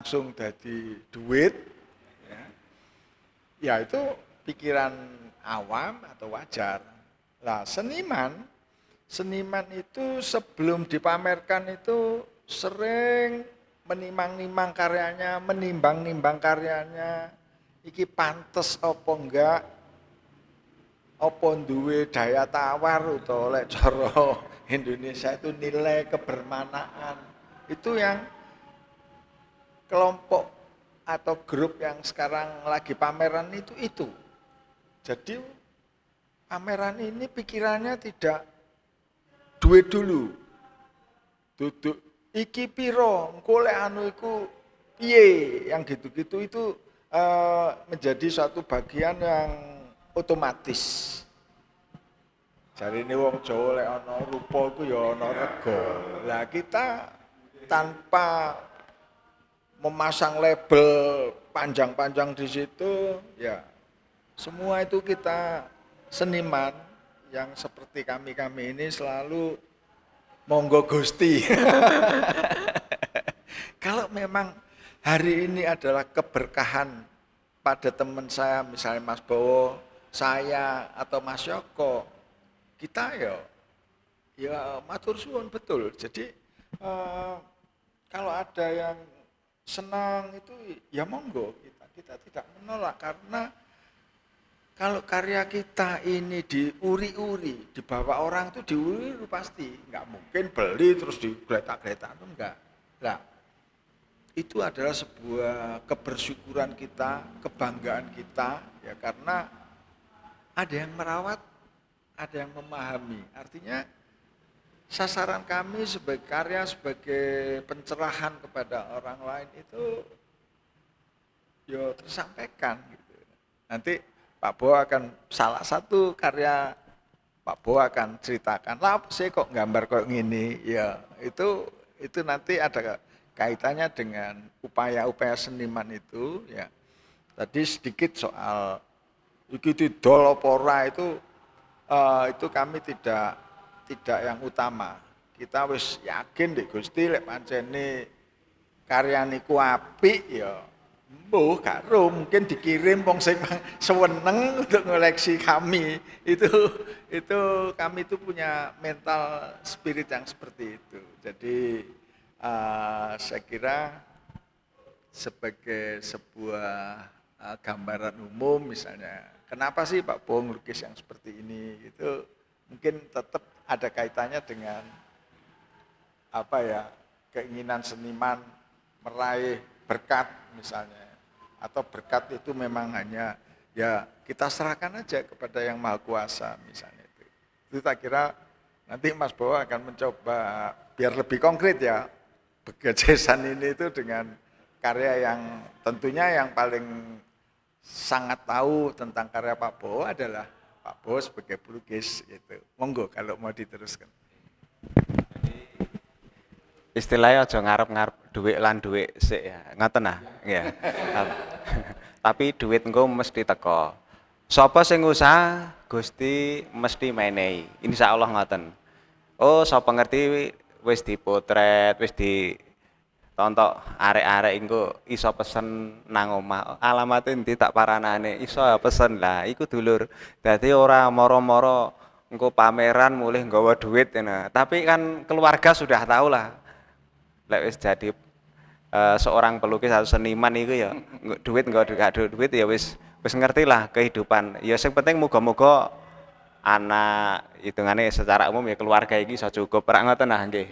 langsung jadi duit, ya itu pikiran awam atau wajar. Nah, seniman itu sebelum dipamerkan itu sering menimang-nimang karyanya, menimbang-nimbang karyanya, iki pantes apa enggak, apa duwe daya tawar utawa lek cara Indonesia itu nilai kebermanaan. Itu yang kelompok atau grup yang sekarang lagi pameran itu. Jadi pameran ini pikirannya tidak duit dulu. Duduk iki piro, engko lek anu iku piye, yang gitu-gitu itu menjadi suatu bagian yang otomatis. Jari ini wong Jawa lek ana rupa iku ya ana rega. Lah kita tanpa memasang label panjang-panjang di situ, ya semua itu kita seniman yang seperti kami ini selalu monggo Gusti. Kalau memang hari ini adalah keberkahan pada teman saya, misalnya Mas Bowo, saya atau Mas Yoko, kita ya matur suwun betul. Jadi kalau ada yang senang itu ya monggo, kita tidak menolak, karena kalau karya kita ini diuri-uri, dibawa orang itu diuri-uri pasti, nggak mungkin beli terus digeletak-geletak, itu enggak. Nah, itu adalah sebuah kebersyukuran kita, kebanggaan kita, ya karena ada yang merawat, ada yang memahami. Artinya sasaran kami sebagai karya, sebagai pencerahan kepada orang lain itu ya tersampaikan gitu. Nanti Pak Bo akan salah satu karya Pak Bo akan ceritakan, lah saya kok gambar kok gini, ya itu nanti ada kaitannya dengan upaya-upaya seniman itu, ya. Tadi sedikit soal iki didol apa ora itu kami tidak yang utama. Kita wis yakin deh Gusti lek pancene karya niku apik ya mbuh karo mungkin dikirim wong sing seneng untuk ngoleksi kami. Itu kami itu punya mental spirit yang seperti itu. Jadi saya kira sebagai sebuah gambaran umum misalnya, kenapa sih Pak Bo ngelukis yang seperti ini? Itu mungkin tetap ada kaitannya dengan keinginan seniman meraih berkat misalnya, atau berkat itu memang hanya ya kita serahkan aja kepada yang Maha Kuasa misalnya itu. Itu tak kira nanti Mas Bowo akan mencoba biar lebih konkret ya begajesan ini itu dengan karya yang tentunya yang paling sangat tahu tentang karya Pak Bowo adalah Pak Bowo sebagai pelukis gitu. Monggo kalau mau diteruskan. Istilahnya aja ngarep-ngarep duit lan duit sik ya. Ngoten nah. Ya. Tapi duit engko mesti teko. Sapa sing usaha Gusti mesti menehi. Insyaallah ngoten. Oh, sapa ngerti wis dipotret, wis ditontok arek-arek engko iso pesen nang omah. Alamate endi tak paranane? Iso pesen lah, iku dulur. Dadi ora moro-moro engko pameran mulih nggawa duit ya. Tapi kan keluarga sudah tahu lah. Lek wis jadi seorang pelukis atau seniman itu ya duit enggak duit ya wis ngerti lah kehidupan. Ya sing penting muga-muga anak hitungane secara umum ya keluarga iki iso cukup. Rak ngoten nah nggih.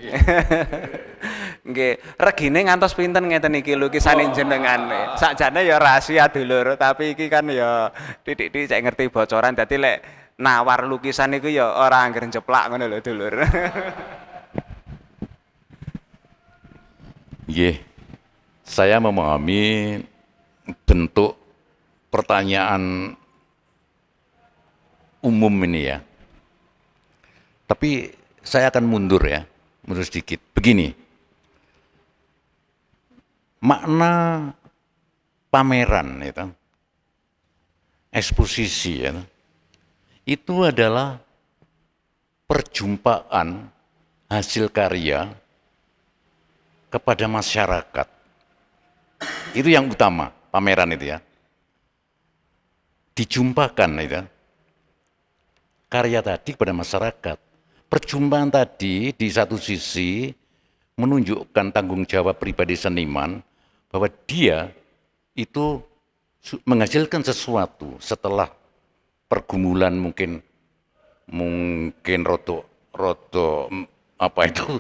Nggih, regine ngantos pinten ngeten iki lukisane jenengan. Sakjane ya rahasia dulur, tapi iki kan ya titik-titik cek ngerti bocoran. Dadi lek nawar lukisan iku ya ora angger jeplak ngono lho dulur. Nggih, saya memahami bentuk pertanyaan umum ini ya. Tapi saya akan mundur sedikit. Begini, makna pameran itu, eksposisi itu adalah perjumpaan hasil karya kepada masyarakat Itu yang utama, pameran itu ya. Dijumpakan itu karya tadi kepada masyarakat. Perjumpaan tadi di satu sisi menunjukkan tanggung jawab pribadi seniman bahwa dia itu menghasilkan sesuatu setelah pergumulan mungkin roto apa itu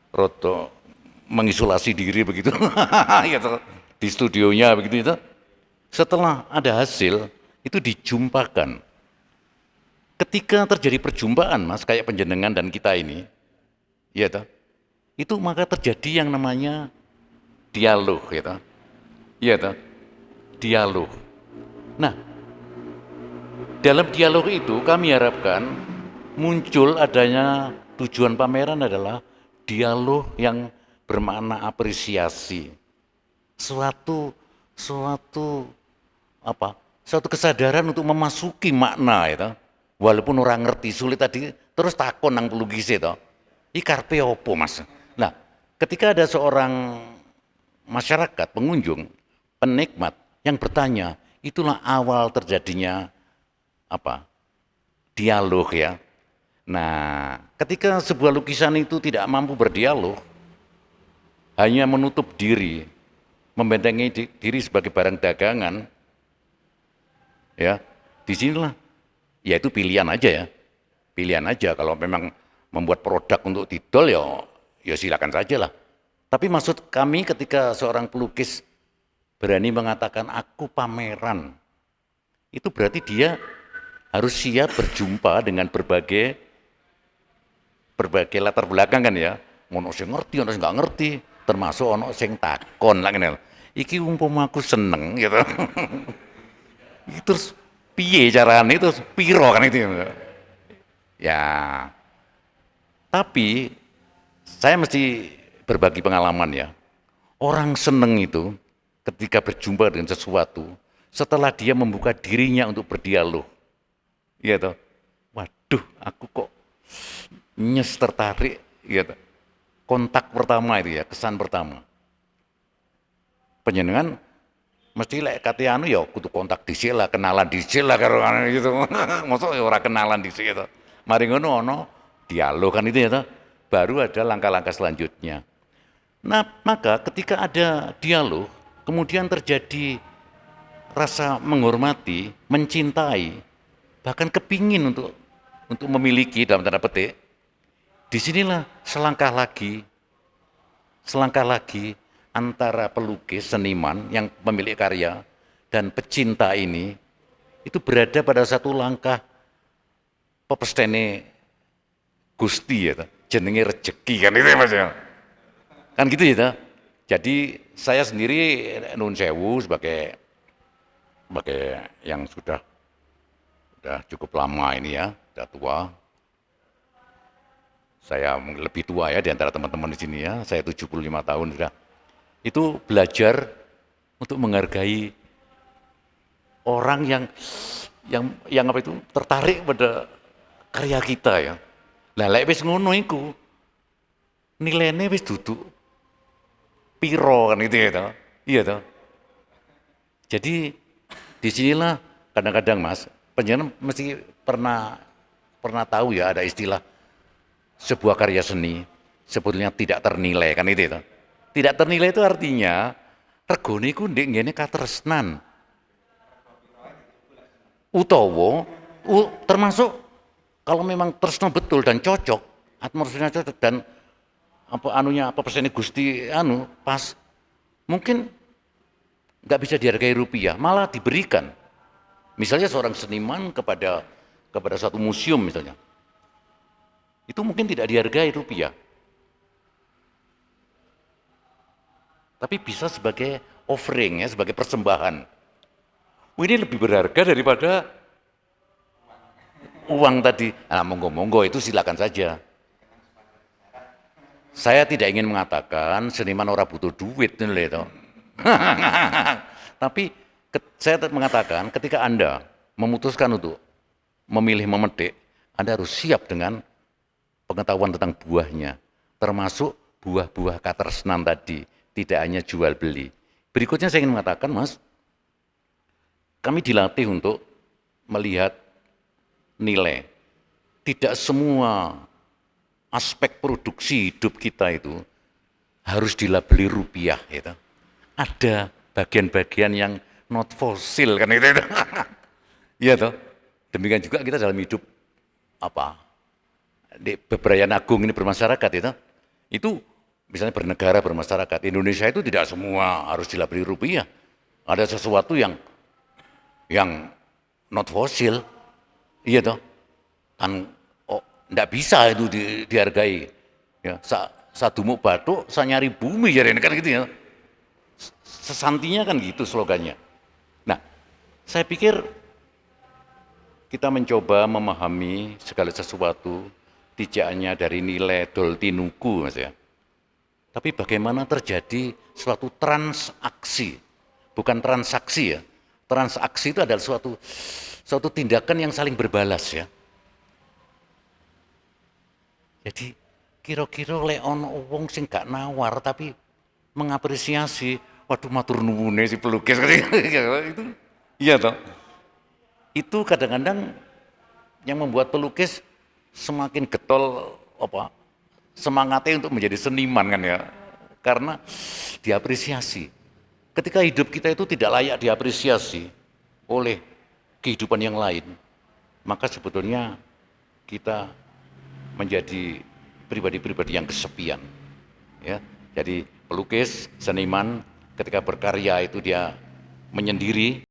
roto mengisolasi diri begitu gitu, di studionya begitu itu. Setelah ada hasil itu dijumpakan. Ketika terjadi perjumpaan Mas kayak penjenengan dan kita ini, ya toh, itu maka terjadi yang namanya dialog, ya toh. Ya toh, dialog. Nah, dalam dialog itu kami harapkan muncul adanya tujuan pameran adalah dialog yang bermakna apresiasi. Suatu kesadaran untuk memasuki makna itu. Walaupun orang ngerti sulit tadi terus takon nang pelukis itu. Iki karepe opo, Mas? Nah, ketika ada seorang masyarakat, pengunjung, penikmat yang bertanya, itulah awal terjadinya dialog ya. Nah, ketika sebuah lukisan itu tidak mampu berdialog, hanya menutup diri, membentengi diri sebagai barang dagangan, ya, disinilah, ya itu pilihan aja ya, pilihan aja. Kalau memang membuat produk untuk didol ya silakan saja lah. Tapi maksud kami ketika seorang pelukis berani mengatakan aku pameran, itu berarti dia harus siap berjumpa dengan berbagai latar belakang kan ya. Ono sing ngerti, ono sing nggak ngerti, termasuk ono sing takon lah ngene. Iki umpama aku seneng gitu. Terus piye carane itu piro kan itu. Ya. Tapi saya mesti berbagi pengalaman ya. Orang seneng itu ketika berjumpa dengan sesuatu, setelah dia membuka dirinya untuk berdialog. Iya toh. Waduh, aku kok tertarik gitu. Kontak pertama itu ya, kesan pertama. Panjenengan mesti lek kate anu ya kudu kontak dhisik lah, kenalan dhisik lah karo gitu. Mosok ora kenalan dhisik to. Mari ngono ono dialog kan itu ya toh. Baru ada langkah-langkah selanjutnya. Nah, maka ketika ada dialog, kemudian terjadi rasa menghormati, mencintai, bahkan kepingin untuk memiliki dalam tanda petik. Disinilah selangkah lagi antara pelukis, seniman yang pemilik karya dan pecinta ini itu berada pada satu langkah pepestene Gusti ya, jenenge rejeki kan itu ya Mas ya. Kan gitu ya. Jadi saya sendiri nun sewu sebagai yang sudah cukup lama ini ya, sudah tua. Saya lebih tua ya di antara teman-teman di sini ya, saya 75 tahun sudah. Itu belajar untuk menghargai orang yang apa itu tertarik pada karya kita ya. Lah lek wis ngono iku nilainya wis duduk piro kan itu ya toh. Iya toh. Jadi disinilah kadang-kadang Mas, penjenengan mesti pernah tahu ya ada istilah sebuah karya seni sebetulnya tidak ternilai kan itu. Tidak ternilai itu artinya regane iku ndek ngene katresnan. Utawa termasuk kalau memang tresno betul dan cocok, atmosfernya cocok dan apa persene Gusti pas mungkin nggak bisa dihargai rupiah, malah diberikan. Misalnya seorang seniman kepada suatu museum misalnya. Itu mungkin tidak dihargai rupiah. Tapi bisa sebagai offering ya, sebagai persembahan. Ini lebih berharga daripada uang tadi. Nah, monggo-monggo itu silakan saja. Saya tidak ingin mengatakan seniman orang butuh duit itu. Tapi saya mengatakan ketika Anda memutuskan untuk memilih memetik, Anda harus siap dengan pengetahuan tentang buahnya, termasuk buah-buah katresnan tadi, tidak hanya jual beli. Berikutnya saya ingin mengatakan, Mas, kami dilatih untuk melihat nilai. Tidak semua aspek produksi hidup kita itu harus dilabeli rupiah. Gitu. Ada bagian-bagian yang not fosil kan itu. Iya toh. Demikian juga kita dalam hidup apa di beberapa agung ini bermasyarakat itu misalnya bernegara bermasyarakat. Indonesia itu tidak semua harus dilabeli rupiah. Ada sesuatu yang not fosil, iya toh, kan enggak bisa itu dihargai. Ya, sadumuk batuk, sanyari bumi jadi kan gitu ya. Sesantinya kan gitu slogannya. Nah, saya pikir kita mencoba memahami segala sesuatu tijaknya dari nilai doltinuku, Mas ya. Tapi bagaimana terjadi suatu transaksi, bukan transaksi ya. Transaksi itu adalah suatu tindakan yang saling berbalas ya. Jadi kira-kira lek ono wong sing gak nawar tapi mengapresiasi, waduh matur nuwune si pelukis itu. Iya toh. Itu kadang-kadang yang membuat pelukis semakin getol semangatnya untuk menjadi seniman kan ya. Karena diapresiasi. Ketika hidup kita itu tidak layak diapresiasi oleh kehidupan yang lain, maka sebetulnya kita menjadi pribadi-pribadi yang kesepian. Ya, jadi pelukis, seniman, ketika berkarya itu dia menyendiri,